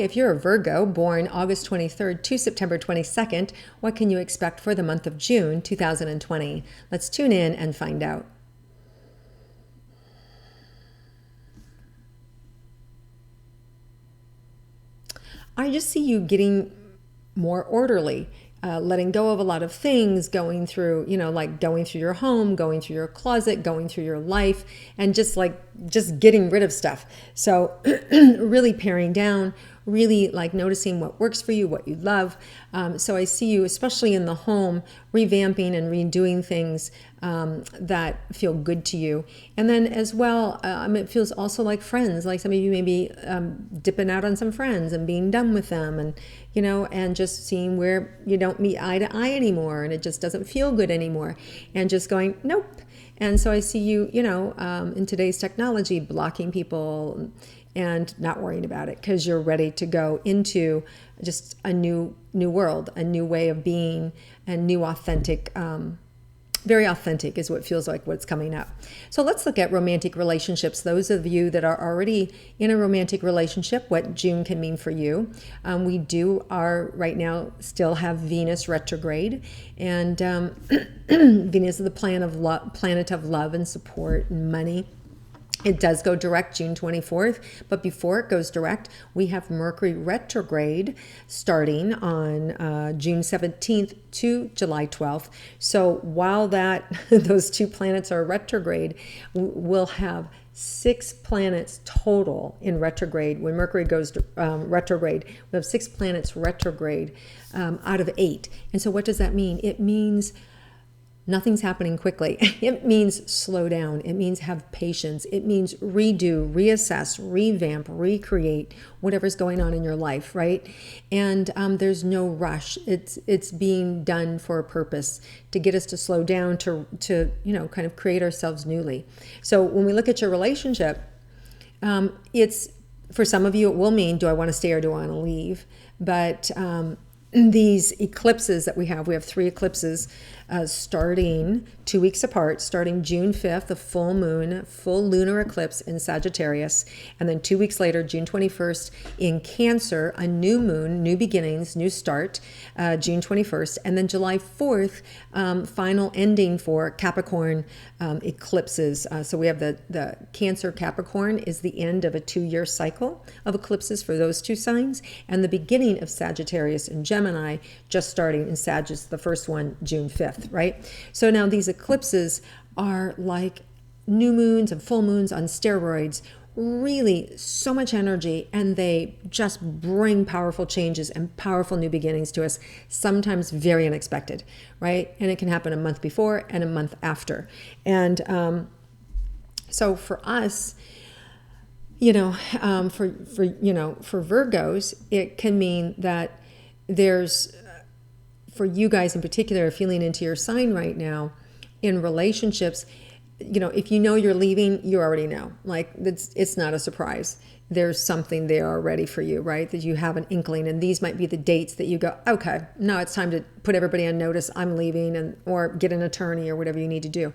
if you're a Virgo born August 23rd to September 22nd, what can you expect for the month of June 2020? Let's tune in and find out. I just see you getting more orderly, letting go of a lot of things, going through, like going through your home, going through your closet, going through your life, and just getting rid of stuff. So really paring down, really like noticing what works for you, what you love. So I see you, especially in the home, revamping and redoing things that feel good to you. And then as well, it feels also like friends, like some of you may be dipping out on some friends and being done with them, and and just seeing where you don't meet eye to eye anymore, and it just doesn't feel good anymore, and just going, nope. And so I see you, in today's technology, blocking people and not worrying about it because you're ready to go into just a new world, a new way of being, and new authentic, very authentic is what feels like what's coming up. So let's look at romantic relationships. Those of you that are already in a romantic relationship, what June can mean for you. We are right now still have Venus retrograde, and Venus is the planet of love and support and money. It does go direct June 24th, but before it goes direct, we have Mercury retrograde starting on June 17th to July 12th. So while those two planets are retrograde, we'll have 6 planets total in retrograde. When Mercury goes retrograde, we have 6 planets retrograde out of 8. And so what does that mean? It means nothing's happening quickly. It means slow down. It means have patience. It means redo, reassess, revamp, recreate whatever's going on in your life, right? And there's no rush. It's being done for a purpose to get us to slow down, to kind of create ourselves newly. So when we look at your relationship, it's, for some of you, it will mean, do I want to stay or do I want to leave? But these eclipses that we have 3 eclipses starting 2 weeks apart, starting June 5th, the full lunar eclipse in Sagittarius, and then 2 weeks later, June 21st in Cancer, a new moon, new beginnings, new start, June 21st, and then July 4th, final ending for Capricorn eclipses. So we have the Cancer Capricorn is the end of a 2-year cycle of eclipses for those 2 signs, and the beginning of Sagittarius and Gemini just starting in Sagittarius, the first one, June 5th. Right? So now these eclipses are like new moons and full moons on steroids, really so much energy, and they just bring powerful changes and powerful new beginnings to us, sometimes very unexpected, right? And it can happen a month before and a month after. And so for us, for Virgos, it can mean that there's, for you guys in particular, feeling into your sign right now in relationships, if you know you're leaving, you already know. Like it's not a surprise. There's something there already for you, right? That you have an inkling, and these might be the dates that you go, okay, now it's time to put everybody on notice. I'm leaving, or get an attorney or whatever you need to do.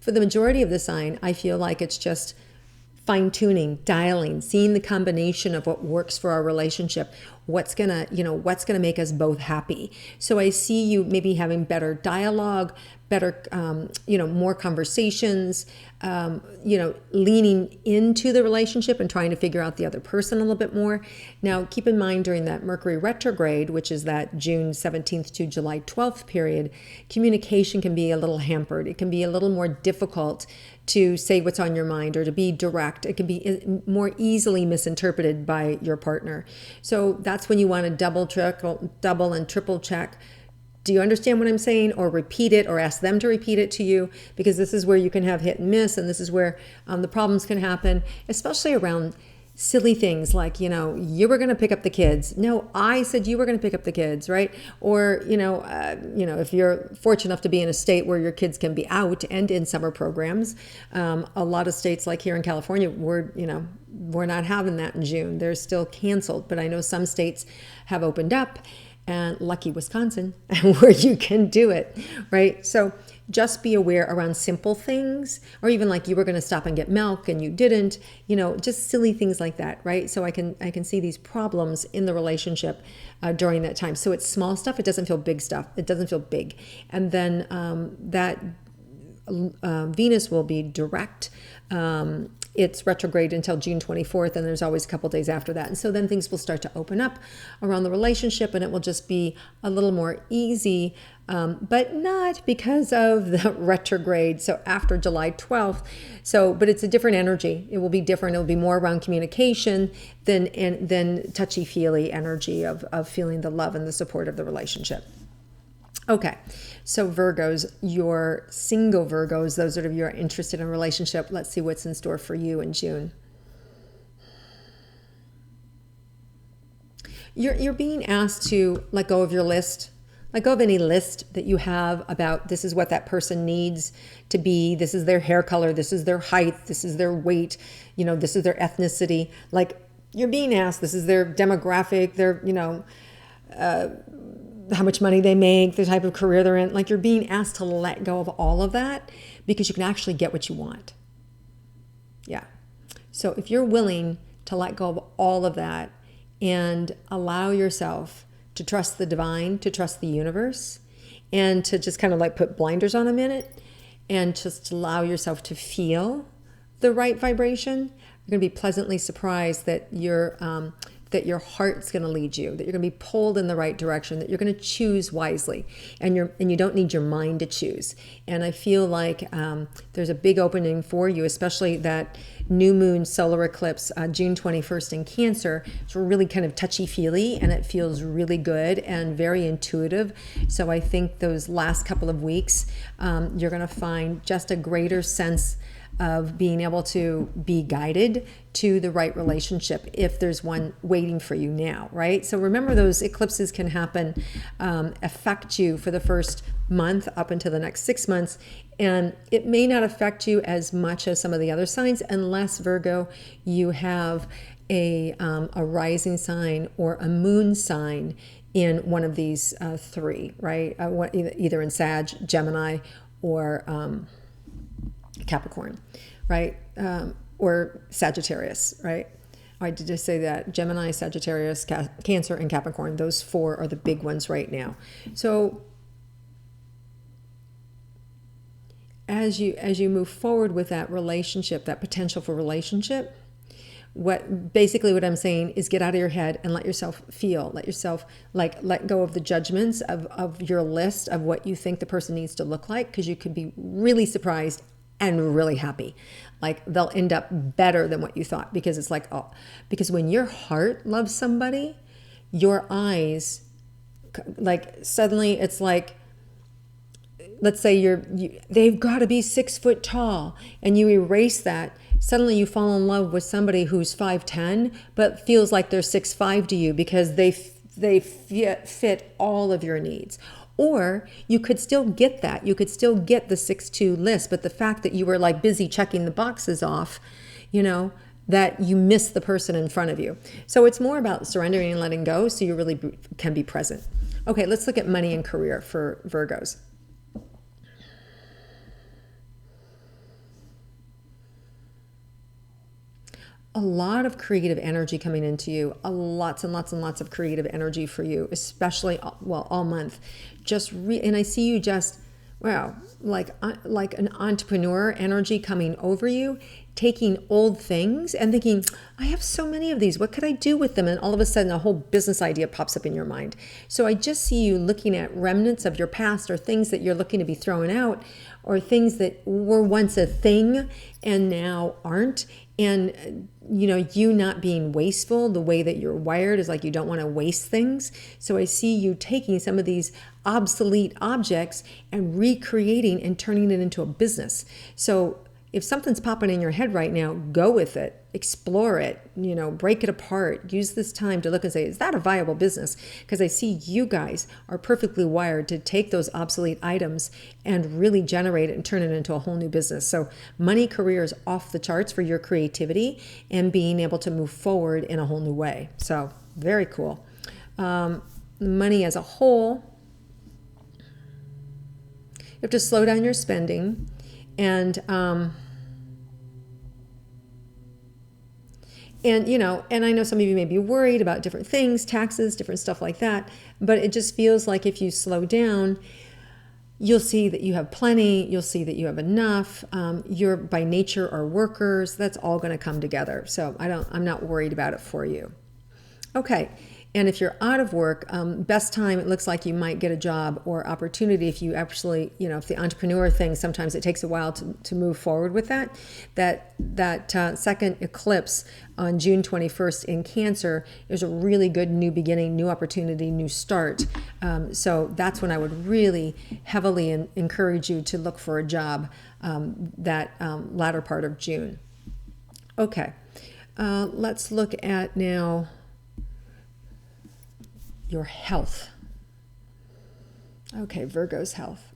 For the majority of the sign, I feel like it's just fine-tuning, dialing, seeing the combination of what works for our relationship, what's gonna make us both happy. So I see you maybe having better dialogue, better, more conversations, leaning into the relationship and trying to figure out the other person a little bit more. Now, keep in mind during that Mercury retrograde, which is that June 17th to July 12th period, communication can be a little hampered. It can be a little more difficult to say what's on your mind or to be direct. It can be more easily misinterpreted by your partner. So that's when you want to double and triple check. Do you understand what I'm saying? Or repeat it, or ask them to repeat it to you, because this is where you can have hit and miss, and this is where the problems can happen, especially around silly things like, you were going to pick up the kids. No, I said you were going to pick up the kids, right? Or, if you're fortunate enough to be in a state where your kids can be out and in summer programs, a lot of states like here in California, we're not having that in June. They're still canceled, but I know some states have opened up, and lucky Wisconsin, where you can do it, right? So just be aware around simple things, or even like you were going to stop and get milk and you didn't, just silly things like that, right? So I can see these problems in the relationship during that time. So it's small stuff. It doesn't feel big stuff. It doesn't feel big. And then that Venus will be direct. It's retrograde until June 24th, and there's always a couple days after that. And so then things will start to open up around the relationship, and it will just be a little more easy, but not because of the retrograde. So after July 12th. But it's a different energy. It will be different. It will be more around communication than touchy-feely energy of feeling the love and the support of the relationship. Okay, so Virgos, your single Virgos, those of you who are interested in a relationship, let's see what's in store for you in June. You're being asked to let go of your list. Let go of any list that you have about this is what that person needs to be. This is their hair color. This is their height. This is their weight. This is their ethnicity. Like, you're being asked, this is their demographic, their, how much money they make, the type of career they're in. Like, you're being asked to let go of all of that because you can actually get what you want. Yeah. So if you're willing to let go of all of that and allow yourself to trust the divine, to trust the universe, and to just kind of like put blinders on a minute and just allow yourself to feel the right vibration, you're going to be pleasantly surprised that your heart's going to lead you, that you're going to be pulled in the right direction, that you're going to choose wisely, and you don't need your mind to choose. And I feel like there's a big opening for you, especially that new moon solar eclipse, June 21st in Cancer. It's really kind of touchy-feely, and it feels really good and very intuitive. So I think those last couple of weeks, you're going to find just a greater sense of being able to be guided to the right relationship if there's one waiting for you now, right? So remember, those eclipses can happen, affect you for the first month up until the next 6 months, and it may not affect you as much as some of the other signs unless, Virgo, you have a rising sign or a moon sign in one of these three, right? Either in Sag, Gemini, or Capricorn, right? Or Sagittarius, right? I did just say that Gemini, Sagittarius, Cancer, and Capricorn, those four are the big ones right now. So as you move forward with that relationship, that potential for relationship, what I'm saying is get out of your head and let yourself feel, let yourself let go of the judgments of your list of what you think the person needs to look like, because you could be really surprised and really happy. Like, they'll end up better than what you thought, because it's like, because when your heart loves somebody, your eyes, like, suddenly it's like, let's say they've got to be 6 foot tall, and you erase that. Suddenly you fall in love with somebody who's 5'10", but feels like they're 6'5" to you because they fit all of your needs. Or you could still get that. You could still get the 6'2" list, but the fact that you were like busy checking the boxes off, that you miss the person in front of you. So it's more about surrendering and letting go, so you really can be present. Okay, let's look at money and career for Virgos. A lot of creative energy coming into you, lots and lots and lots of creative energy for you, especially, all month. And I see you just, wow, like an entrepreneur energy coming over you, taking old things and thinking, I have so many of these, what could I do with them? And all of a sudden a whole business idea pops up in your mind. So I just see you looking at remnants of your past, or things that you're looking to be thrown out, or things that were once a thing and now aren't. And you not being wasteful, the way that you're wired is like you don't want to waste things. So I see you taking some of these obsolete objects and recreating and turning it into a business. So if something's popping in your head right now, go with it, explore it, break it apart, use this time to look and say, is that a viable business? Because I see you guys are perfectly wired to take those obsolete items and really generate it and turn it into a whole new business. So money, career is off the charts for your creativity and being able to move forward in a whole new way. So very cool. Money as a whole, You have to slow down your spending, and and I know some of you may be worried about different things, taxes, different stuff like that, but it just feels like if you slow down, you'll see that you have plenty. You'll see that you have enough. You're by nature are workers. That's all going to come together. So I'm not worried about it for you. Okay. And if you're out of work, best time, it looks like you might get a job or opportunity if you actually, if the entrepreneur thing, sometimes it takes a while to move forward with that. That second eclipse on June 21st in Cancer is a really good new beginning, new opportunity, new start. So that's when I would really heavily encourage you to look for a job that latter part of June. Okay, let's look at now your health. Okay, Virgo's health.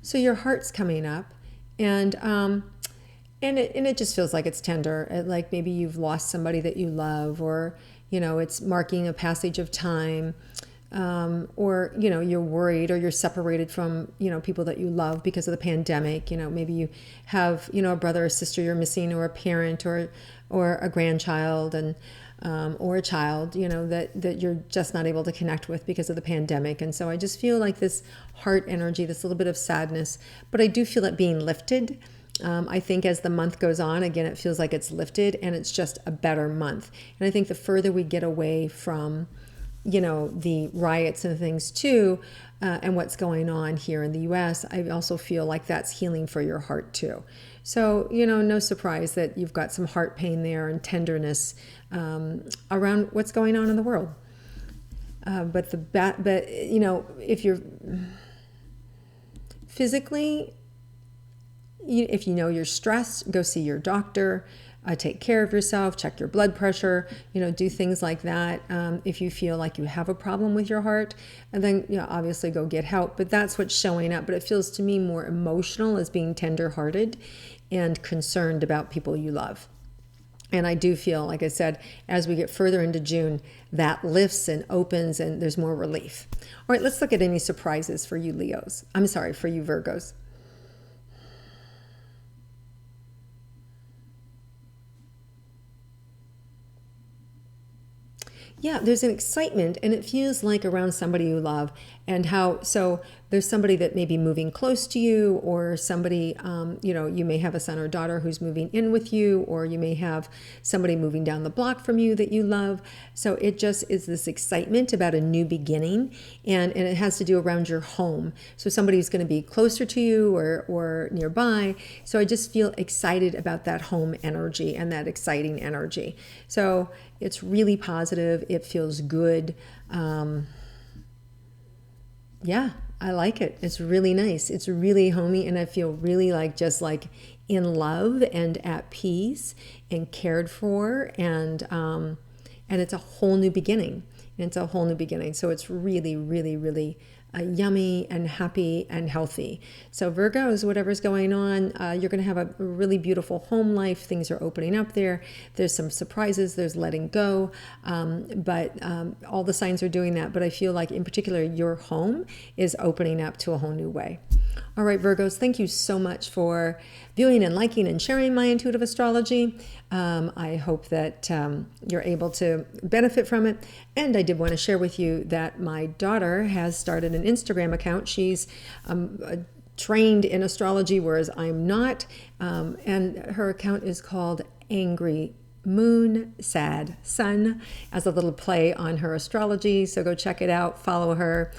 So your heart's coming up, and it just feels like it's tender. Like maybe you've lost somebody that you love, or it's marking a passage of time, or you're worried, or you're separated from people that you love because of the pandemic. Maybe you have a brother or sister you're missing, or a parent, or a grandchild, and or a child that you're just not able to connect with because of the pandemic. And so I just feel like this heart energy, this little bit of sadness, but I do feel it being lifted. I think as the month goes on, again, it feels like it's lifted, and it's just a better month. And I think the further we get away from the riots and things too, and what's going on here in the US, I also feel like that's healing for your heart too. So, no surprise that you've got some heart pain there and tenderness around what's going on in the world. But if you're physically, if you're stressed, go see your doctor. Take care of yourself, check your blood pressure, do things like that. If you feel like you have a problem with your heart, and then obviously go get help. But that's what's showing up. But it feels to me more emotional, as being tender-hearted and concerned about people you love. And I do feel, like I said, as we get further into June, that lifts and opens, and there's more relief. All right, let's look at any surprises for you Leos. I'm sorry, for you Virgos. Yeah, there's an excitement, and it feels like around somebody you love, and so there's somebody that may be moving close to you, or somebody, you may have a son or daughter who's moving in with you, or you may have somebody moving down the block from you that you love. So it just is this excitement about a new beginning, and it has to do around your home. So somebody's going to be closer to you or nearby. So I just feel excited about that home energy and that exciting energy. So it's really positive. It feels good. Yeah, I like it. It's really nice. It's really homey, and I feel really just in love and at peace and cared for, and it's a whole new beginning. And it's a whole new beginning. So it's really, really, really yummy and happy and healthy. So Virgos, whatever's going on, you're going to have a really beautiful home life. Things are opening up there. There's some surprises. There's letting go. But all the signs are doing that. But I feel like in particular, your home is opening up to a whole new way. All right, Virgos, thank you so much for viewing and liking and sharing my intuitive astrology. I hope that you're able to benefit from it. And I did want to share with you that my daughter has started an Instagram account. She's trained in astrology, whereas I'm not. And her account is called Angry Moon Sad Sun, as a little play on her astrology. So go check it out, follow her.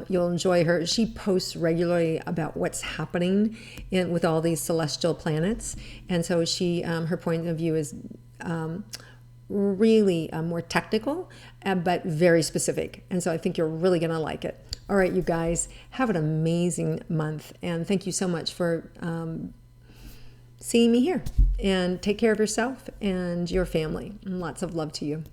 You'll enjoy her. She posts regularly about what's happening with all these celestial planets. And so her point of view is really more technical, but very specific. And so I think you're really going to like it. All right, you guys, have an amazing month. And thank you so much for seeing me here, and take care of yourself and your family. And lots of love to you.